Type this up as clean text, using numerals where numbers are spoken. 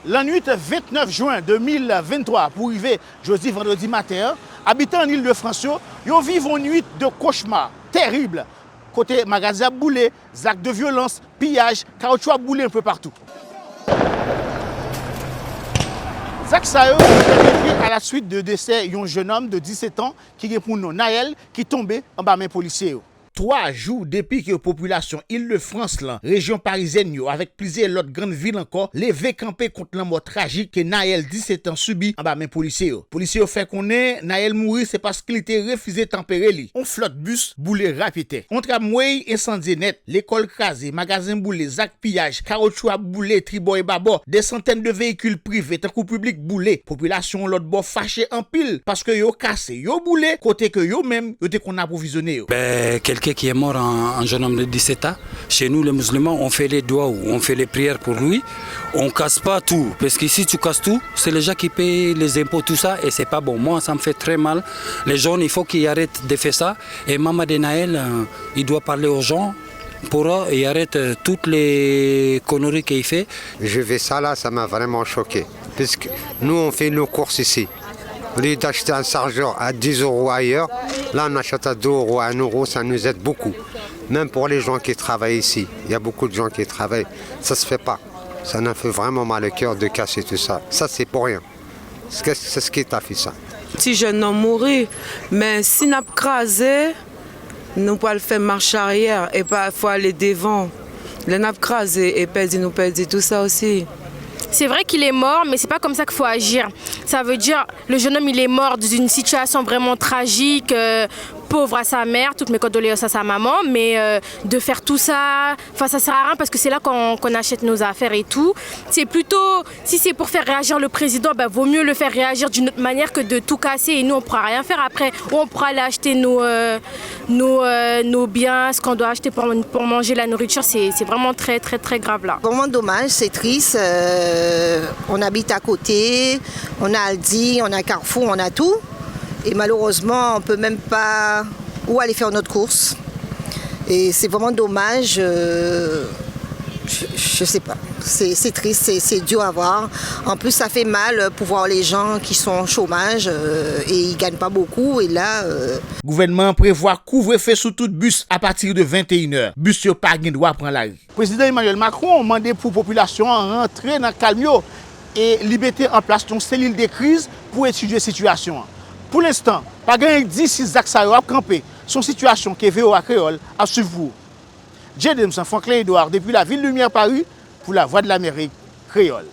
La nuit 29 juin 2023 pour arriver jeudi vendredi matin, habitants en Île-de-France, ils vivent une nuit de cauchemar terrible. Côté magasin boulé, actes de violence, pillage, caoutchouc boulé un peu partout. Zach Sayo à la suite de décès d'un jeune homme de 17 ans qui est pour nous Naël qui tombé en bas main policier. 3 jours depuis que la population Île-de-France, région parisienne, avec plusieurs autres grandes villes encore, levé campé contre la mort tragique que Naël, 17 ans, subit en bas main policier. Policier fait qu'on est, Naël mourir, c'est parce qu'il était refusé de tempérer. On flotte bus, boulé rapide. On tramway incendie net, l'école crasée, magasin boulé, zac pillage, caoutchouc boulé, tribo et babo, des centaines de véhicules privés, tant coup public boulé. Population l'autre bord fâché en pile parce que yo cassé, yo boulé, côté que yo même, yo te qu'on approvisionné. Quelqu'un qui est mort, un jeune homme de 17 ans. Chez nous, les musulmans, on fait les doigts, on fait les prières pour lui. On ne casse pas tout. Parce que si tu casses tout, c'est les gens qui payent les impôts, tout ça, et c'est pas bon. Moi, ça me fait très mal. Les gens, il faut qu'ils arrêtent de faire ça. Et Maman de Naël, il doit parler aux gens pour qu'il arrête toutes les conneries qu'il fait. Je vais ça là, ça m'a vraiment choqué. Parce que nous, on fait nos courses ici. Au lieu d'acheter un chargeur à 10 € ailleurs, là on achète à 2 €, à 1 €, ça nous aide beaucoup. Même pour les gens qui travaillent ici, il y a beaucoup de gens qui travaillent, ça se fait pas. Ça nous fait vraiment mal au cœur de casser tout ça. Ça c'est pour rien. C'est ce qui t'a fait ça. Si jeune homme mourir, mais si n'a pas crasé, nous pas le faire marche arrière et pas faut aller devant. Le n'a pas crasé et nous perdre tout ça aussi. C'est vrai qu'il est mort, mais c'est pas comme ça qu'il faut agir. Ça veut dire le jeune homme il est mort dans une situation vraiment tragique, pauvre à sa mère, toutes mes condoléances à sa maman, mais de faire tout ça, ça sert à rien parce que c'est là qu'on achète nos affaires et tout. C'est plutôt, si c'est pour faire réagir le président, vaut mieux le faire réagir d'une autre manière que de tout casser et nous on pourra rien faire après. Ou on pourra aller acheter nos biens, ce qu'on doit acheter pour manger la nourriture, c'est vraiment très très très grave là. Vraiment dommage, c'est triste. On habite à côté, on a Aldi, on a Carrefour, on a tout. Et malheureusement, on ne peut même pas où aller faire notre course. Et c'est vraiment dommage. Je ne sais pas. C'est triste, c'est dur à voir. En plus, ça fait mal pour voir les gens qui sont au chômage et ils ne gagnent pas beaucoup. Et là, Le gouvernement prévoit couvre-feu sur tout bus à partir de 21h. Bus n'a pas droit prendre la rue. Le président Emmanuel Macron a demandé pour la population de rentrer dans le calme et liberté en place une cellule de crise pour étudier la situation. Pour l'instant, pas de 16 axes à camper. Son situation qui est VOA Créole à suivre vous. J. Franklin Edouard depuis la ville Lumière Paris pour la Voix de l'Amérique Créole.